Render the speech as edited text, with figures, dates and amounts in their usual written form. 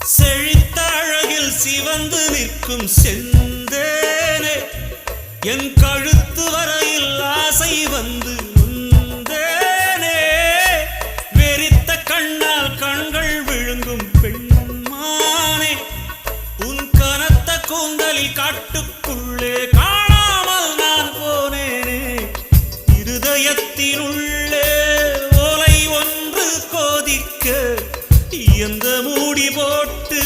செழித்த அழகில் சிவந்து நிற்கும் செந்தேனே என் கழுத்து வரையில் ஆசை வந்து நொந்தேனே வெறித்த கண்ணால் கண்கள் விழுங்கும் பெண்மானே உன் கனத்த கூந்தலில் காட்டுக்குள்ளே காணாமல் நான் போனேனே இருதயத்தினுள்ளே ஓலை ஒன்று கோதிக்க எந்த மூடி போட்டு